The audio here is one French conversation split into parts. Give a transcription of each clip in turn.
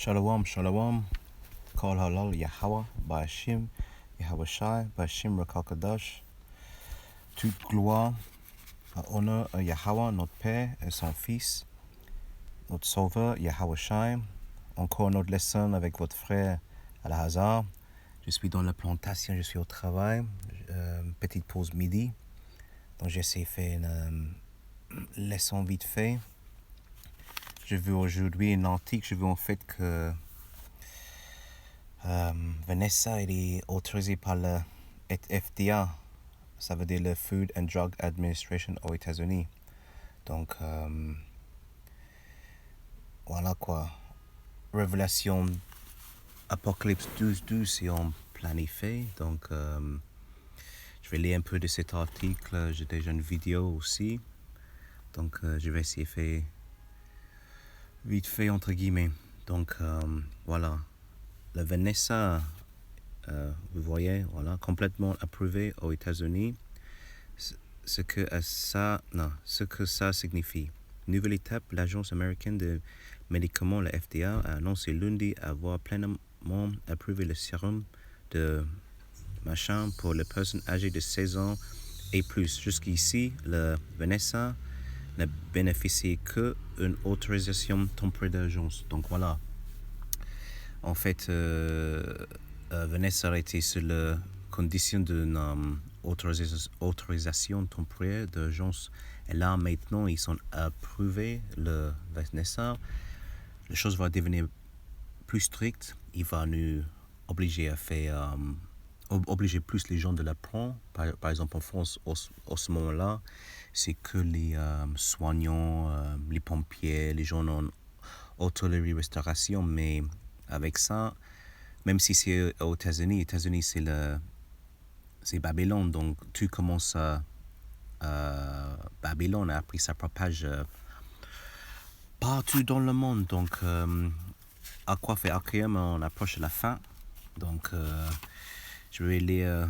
Shalom, shalom, kol halal Yahweh, Ba'ashim, Yahweh Shai, Ba'ashim Rakakadash. Toute gloire, honneur à Yahweh, notre Père et son Fils, notre Sauveur, Yahweh Shai. Encore notre leçon avec votre frère Al-Hazar. Je suis dans la plantation, je suis au travail, petite pause midi. Donc j'essaie de faire une leçon vite fait. Je veux aujourd'hui un article, je veux en fait que Vanessa est autorisée par le FDA, ça veut dire le Food and Drug Administration aux États-Unis. Donc voilà quoi. Révélation Apocalypse 12, c'est en planifié. Donc je vais lire un peu de cet article. J'ai déjà une vidéo aussi. Donc je vais essayer de faire vite fait entre guillemets. Donc voilà. La Vanessa, vous voyez, voilà, complètement approuvé aux États-Unis. Ce que ça signifie. Nouvelle étape, l'Agence américaine de médicaments, la FDA, a annoncé lundi avoir pleinement approuvé le sérum de machin pour les personnes âgées de 16 ans et plus. Jusqu'ici, le Vanessa n'a bénéficié qu'une autorisation temporaire d'urgence. Donc voilà. En fait, Vanessa a été sur la condition d'une autorisation temporaire d'urgence. Et là, maintenant, ils sont approuvés, le Vanessa. Les choses vont devenir plus strictes. Il va nous obliger à faire, obliger plus les gens de la prendre. Par exemple, en France, au ce moment-là, c'est que les soignants, les pompiers, les gens en hôtellerie, restauration, mais avec ça, même si c'est aux États-Unis, c'est Babylone, donc tout commence à Babylone, et après ça propage partout dans le monde. Donc, à quoi faire accueillir, on approche de la fin. Donc, je vais lire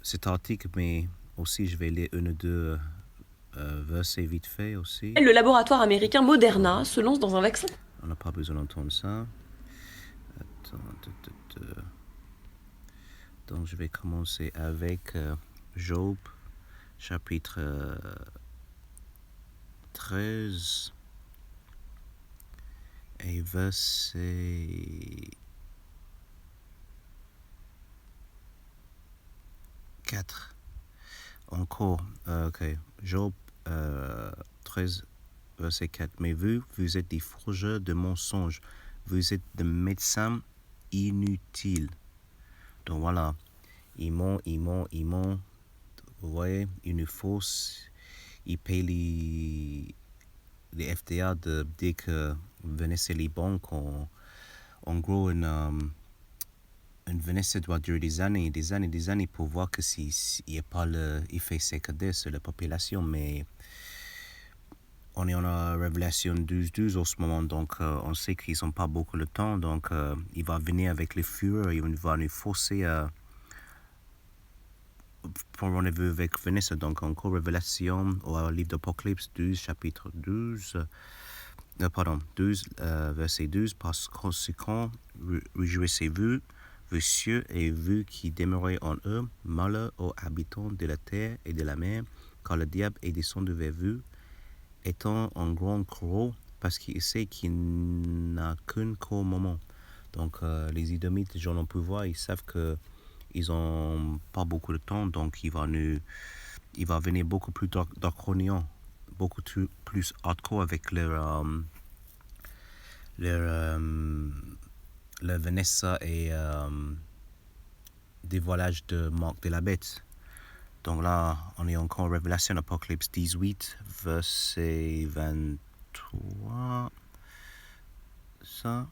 cet article, mais aussi je vais lire une ou deux versets vite fait aussi. Le laboratoire américain Moderna se lance dans un vaccin. On n'a pas besoin d'entendre ça. Donc je vais commencer avec Job, chapitre 13 et verset 4. Encore, ok, Job 13, verset 4. Mais vous êtes des forgeurs de mensonges, vous êtes des médecins inutiles. Donc voilà, ils ment. Vous voyez, ils nous faussent, ils payent les FDA de dire que Vanessa les banques. En gros, une Vanessa doit durer des années pour voir que s'il n'y a pas l'effet secondaire sur la population. Mais on est en Révélation 12 en ce moment, donc on sait qu'ils n'ont pas beaucoup de temps. Donc il va venir avec les fureurs, il va nous forcer à pour rendez-vous avec Vanessa. Donc encore Révélation au livre d'Apocalypse 12, chapitre 12, verset 12. Par conséquent, réjouissez-vous, vous cieux, et vous qui demeurez en eux, malheur aux habitants de la terre et de la mer, car le diable est descendu vers vous, étant en grand gros, parce qu'il sait qu'il n'a qu'un court moment. Donc les Édomites, les gens en pouvoir, ils savent que ils ont pas beaucoup de temps, donc il va venir beaucoup plus draconian, beaucoup plus hardcore avec leur Vanessa et dévoilage de Marc de la Bête. Donc là, on est encore en Révélation, Apocalypse 18, verset 23. Ça.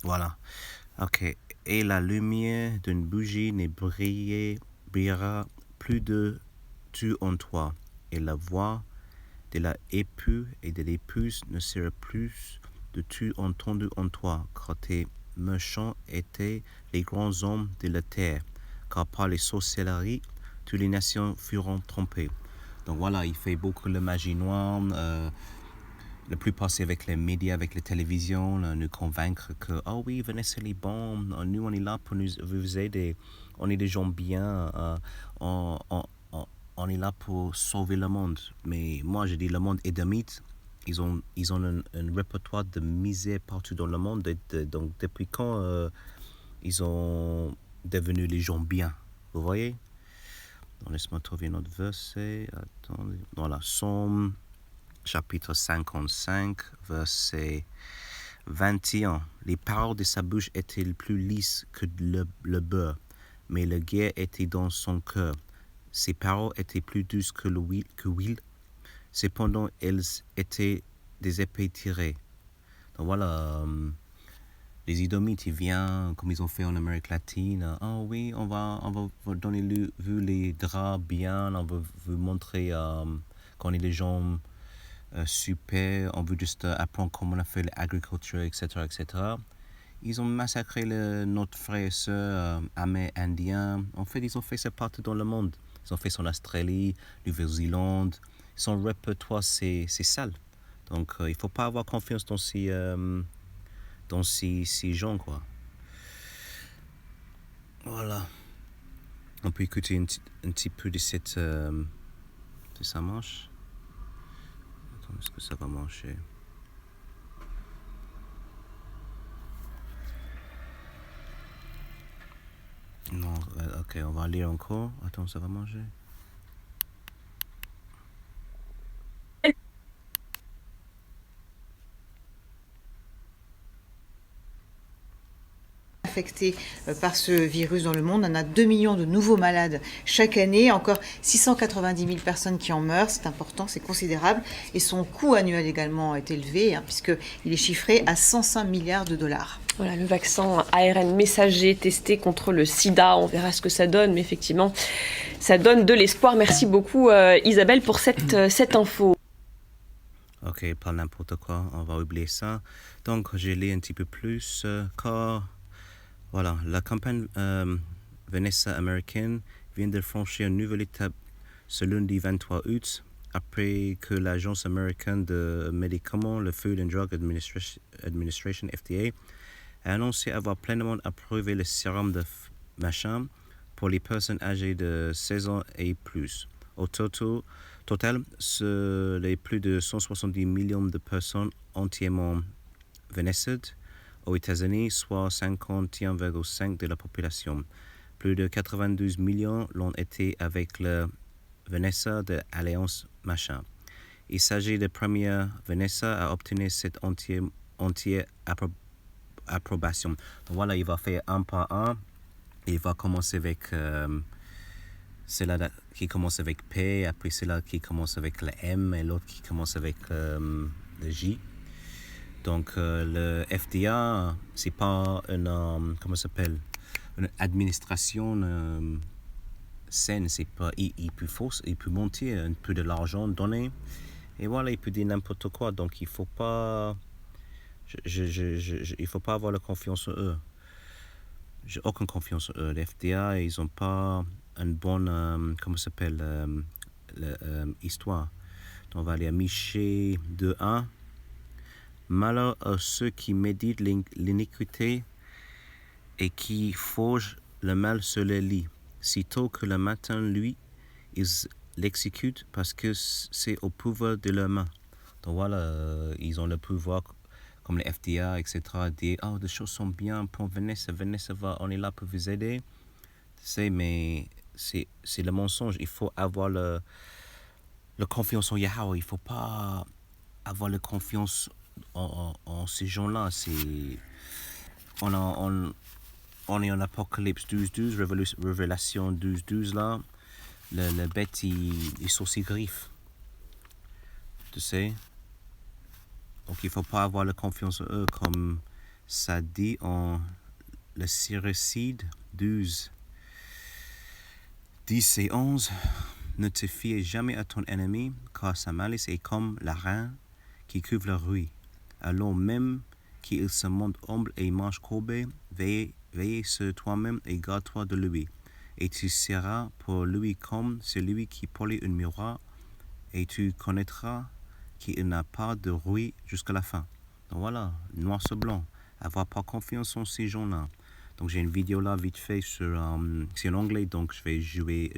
Voilà. Ok. Et la lumière d'une bougie ne brillera plus de tout en toi. Et la voix de la époux et de l'épouse ne sera plus de tout entendue en toi, car tes méchants étaient les grands hommes de la terre, car par les sorcelleries, toutes les nations furent trompées. Donc voilà, il fait beaucoup de magie noire, le plus passé avec les médias, avec les télévisions, nous convaincre que, oh oui, Vanessa elle est bon, nous on est là pour vous aider, on est des gens bien, on, on, on est là pour sauver le monde. Mais moi je dis le monde est de mythes, ils ont un répertoire de misère partout dans le monde, donc depuis quand ils ont devenu les gens bien, vous voyez? Donc, laisse-moi trouver notre verset, attendez, voilà, Somme chapitre 55, verset 21. Les paroles de sa bouche étaient plus lisses que le beurre, mais la guerre était dans son cœur. Ses paroles étaient plus douces que l'huile. Cependant, elles étaient des épées tirées. Donc voilà, les Idomites, ils viennent, comme ils ont fait en Amérique latine. Oh oui, on va vous donner vu les draps bien, on va vous montrer qu'on est les gens super, on veut juste apprendre comment on a fait l'agriculture, etc., etc. Ils ont massacré notre frère et soeur amérindiens. En fait, ils ont fait ça partout dans le monde. Ils ont fait ça en Australie, Nouvelle-Zélande. Son répertoire, c'est sale. Donc, il ne faut pas avoir confiance dans ces gens, quoi. Voilà. On peut écouter un petit peu de cette... ça marche? Attends, est-ce que ça va marcher? Non, ok, on va lire encore. Attends, ça va marcher? Affectés par ce virus dans le monde. On a 2 millions de nouveaux malades chaque année, encore 690 000 personnes qui en meurent, c'est important, c'est considérable. Et son coût annuel également est élevé, puisqu'il est chiffré à 105 milliards de dollars. Voilà, le vaccin ARN messager testé contre le sida, on verra ce que ça donne, mais effectivement, ça donne de l'espoir. Merci beaucoup Isabelle pour cette info. Ok, pas n'importe quoi, on va oublier ça. Donc, j'ai lu un petit peu plus, car, voilà, la campagne Vanessa américaine vient de franchir une nouvelle étape ce lundi 23 août, après que l'Agence américaine de médicaments, le Food and Drug Administration, FDA, a annoncé avoir pleinement approuvé le sérum de machin pour les personnes âgées de 16 ans et plus. Au total, les plus de 170 millions de personnes entièrement vaccinaées aux États-Unis, soit 51,5% de la population. Plus de 92 millions l'ont été avec le Vanessa de Alliance Machin. Il s'agit de la première Vanessa à obtenir cette entière approbation. Donc voilà, il va faire un par un. Il va commencer avec celle-là qui commence avec P, après celle-là qui commence avec le M et l'autre qui commence avec le J. Donc le FDA, c'est pas une comment ça s'appelle, une administration saine. C'est pas, il peut fausser, il peut monter un peu de l'argent donné et voilà, il peut dire n'importe quoi. Donc il faut pas, il faut pas avoir la confiance en eux. J'ai aucune confiance en eux. L'FDA, ils ont pas une bonne comment ça s'appelle histoire. Donc on va aller à Michée 2.1. Malheur à ceux qui méditent l'iniquité et qui forgent le mal sur les lits. Sitôt que le matin, lui, ils l'exécutent parce que c'est au pouvoir de leurs mains. Donc voilà, ils ont le pouvoir, comme les FDA, etc., dire « Oh, les choses sont bien pour Vanessa, on est là pour vous aider. » Mais c'est le mensonge. Il faut avoir la confiance en Yahweh. Il ne faut pas avoir la confiance en ces gens-là. On est en Apocalypse 12.12, Révélation 12.12 là. Le bête, il sort ses griffes. Tu sais? Donc il ne faut pas avoir la confiance en eux, comme ça dit en le Siracide 12, 10 et 11. Ne te fie jamais à ton ennemi, car sa malice est comme la reine qui couvre la rue. Alors même qu'il se montre humble et marche courbé, veille sur toi-même et garde-toi de lui. Et tu seras pour lui comme celui qui polie un miroir, et tu connaîtras qu'il n'a pas de bruit jusqu'à la fin. Donc voilà, noir sur blanc. Avoir pas confiance en ces gens-là. Donc j'ai une vidéo là vite fait sur... c'est en anglais, donc je vais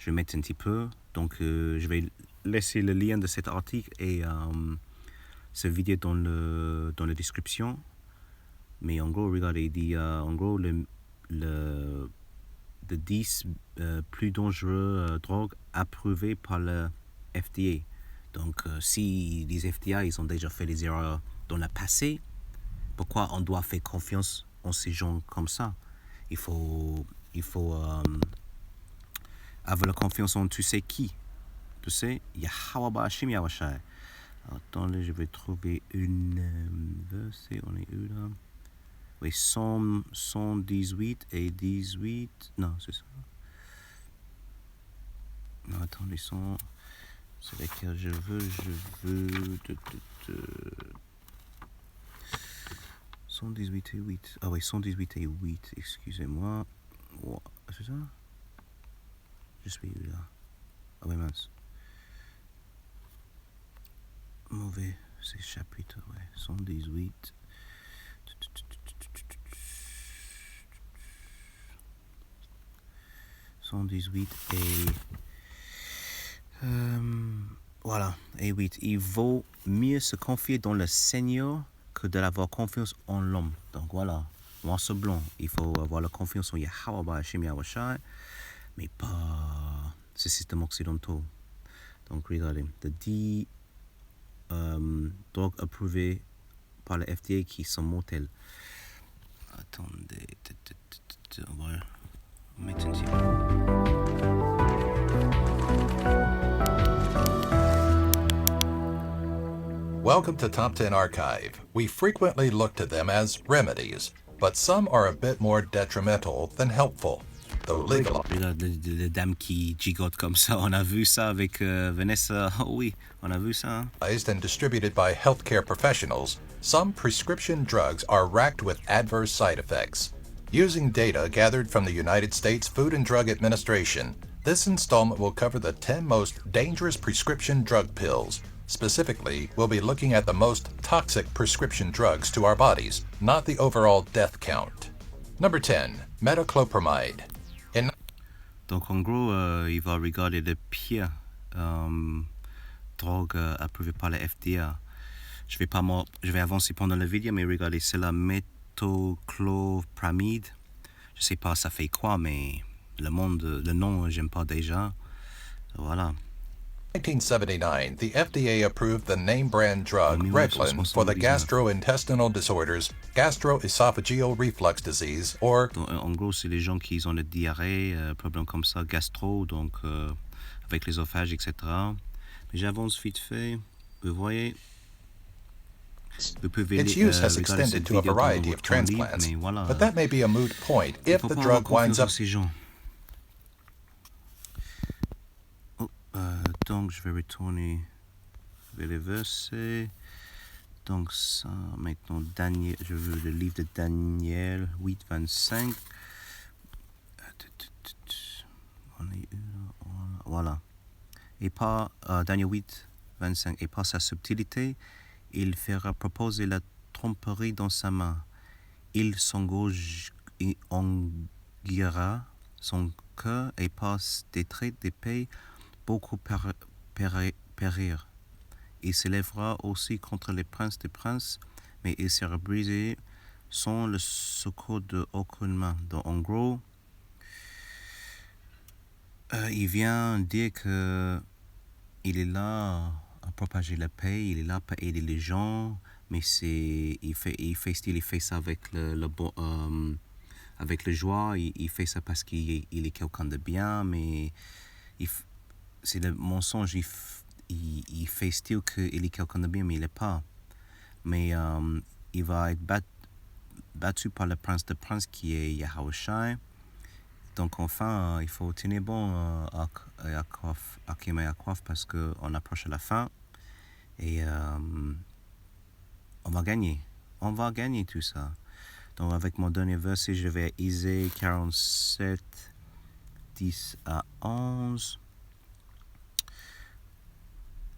mettre un petit peu. Donc je vais laisser le lien de cet article et cette vidéo dans la description. Mais en gros, regardez, il dit en gros le 10 plus dangereux drogues approuvées par le FDA. Donc si les FDA ils ont déjà fait des erreurs dans le passé, pourquoi on doit faire confiance en ces gens comme ça? Il faut avoir la confiance en tu sais qui. Tu sais, Yahweh Hashem Yahweh. Attendez, je vais trouver une verset. On est où là? Oui, 118 et 18. Non, c'est ça. Non, attendez, c'est laquelle je veux. 118 et 8. Ah oui, 118 et 8, excusez-moi. Oh, c'est ça? Je suis là. Ah oui, mince. Mauvais, c'est chapitre, ouais. 118. Et voilà, et 8. Il vaut mieux se confier dans le Seigneur que d'avoir confiance en l'homme. Donc voilà, noir sur blanc, il faut avoir la confiance en Yahweh Hashem Yahweh, mais pas ce système occidental. Donc regardez, the 10 drogues approuvées par le FDA qui sont mortelles. Attendez, on va mettre un petit peu. Welcome to Top 10 Archive. We frequently look to them as remedies, but some are a bit more detrimental than helpful. Though Regarde les dames qui gigotent comme ça. On a vu ça avec Vanessa. Oh oui, on a vu ça. legalized and distributed by healthcare professionals, some prescription drugs are racked with adverse side effects. Using data gathered from the United States Food and Drug Administration, this installment will cover the 10 most dangerous prescription drug pills. Specifically, we'll be looking at the most toxic prescription drugs to our bodies, not the overall death count. Number 10, metoclopramide. Donc en gros, il va regarder les pires drogues approuvées par la FDA. Je vais avancer pendant la vidéo, mais regardez, c'est la métoclopramide. Je sais pas ça fait quoi, mais le nom, j'aime pas déjà. Voilà. 1979, the FDA approved the name brand drug Reglan for the gastrointestinal disorders gastroesophageal reflux disease, or Donc, en gros, c'est les gens qui ont des diarrhées, problèmes comme ça, gastro, donc avec l'œsophage, etc. Mais j'avance vite fait. Vous voyez, vous pouvez its use has regarder extended cette to a vidéo dans variety of votre temps libre, transplants. mais voilà. But that may be a moot point Il if faut the pas drug avoir winds confiance en up. ces gens. Donc, je vais retourner vers les versets. Donc, ça, maintenant, Daniel, je veux le livre de Daniel 8, 25. On est où, voilà. Et par Daniel 8, 25. Et par sa subtilité, il fera proposer la tromperie dans sa main. Il s'enguira son cœur et par des traits d'épée beaucoup périr. Il s'élèvera aussi contre les princes des princes, mais il sera brisé sans le secours de aucune main. Donc, en gros, il vient dire que il est là à propager la paix, il est là pour aider les gens, mais il fait ça avec avec le joie, il fait ça parce qu'il est quelqu'un de bien, mais c'est le mensonge, il fait style qu'il est quelqu'un de bien, mais il n'est pas. Mais il va être battu par le prince de princes qui est Yahushua. Donc enfin, il faut tenir bon à Kim et à Coif parce qu'on approche à la fin. Et on va gagner. On va gagner tout ça. Donc avec mon dernier verset, je vais à Isaïe 47, 10 à 11.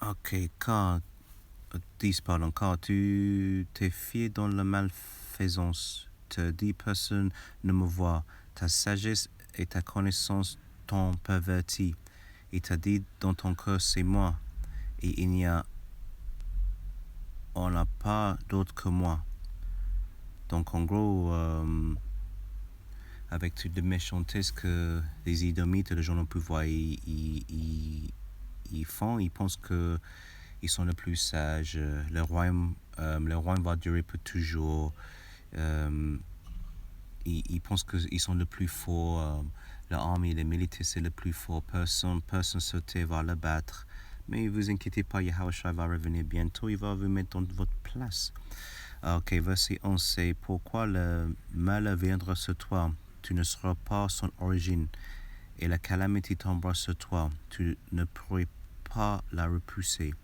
Ok, quand, pardon, quand tu t'es fié dans la malfaisance, te dis personne ne me voit, ta sagesse et ta connaissance t'ont perverti, et t'as dit dans ton cœur c'est moi, et on n'a pas d'autre que moi. Donc en gros, avec toute la méchantesse que les idomites et les gens au pouvoir ils font, ils pensent que ils sont les plus sages, le royaume va durer pour toujours, ils pensent qu'ils sont les plus forts, l'armée, les militaires c'est le plus fort, personne sur terre va le battre. Mais vous inquiétez pas, Yahushua va revenir bientôt, il va vous mettre dans votre place. Ok, verset 11, c'est pourquoi le malheur viendra sur toi, tu ne seras pas son origine, et la calamité tombera sur toi, tu ne pourras pas la repousser,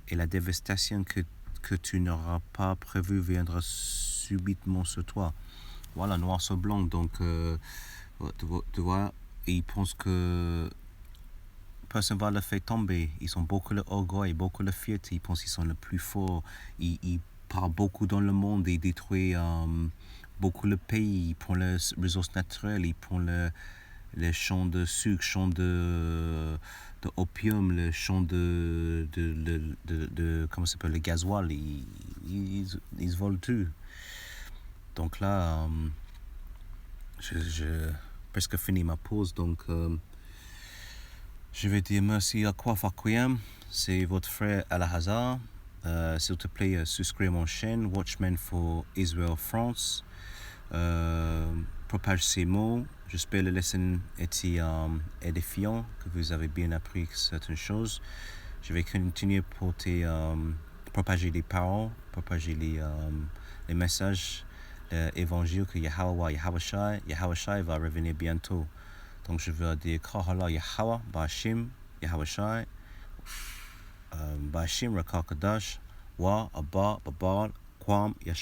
et la dévastation que tu n'auras pas prévue viendra subitement sur toi. Voilà, noir sur blanc, donc tu vois, et ils pensent que personne va le faire tomber. Ils ont beaucoup d'orgueil, beaucoup de fierté. Ils pensent qu'ils sont les plus forts. Ils partent beaucoup dans le monde. Ils détruisent beaucoup le pays. Ils prennent les ressources naturelles. Ils prennent les champs de sucre, champs de opium, les champs de comment ça s'appelle, le gasoil. Ils volent tout. Donc là, je presque fini ma pause. Donc je vais dire merci à Kwaf Akwiyam, c'est votre frère Al-Hazar. S'il te plaît, souscrivez mon chaîne Watchmen for Israel France. Propage ces mots. J'espère que la leçon était édifiant, que vous avez bien appris certaines choses. Je vais continuer à propager les paroles, propager les messages, l'évangile que Yahushua va revenir bientôt. Donc je veux dire Kahala Yahweh, Bashim, Yahushua, Bashim, Rakakadash, Wa, Abba, Babal, Kwam, Yashua.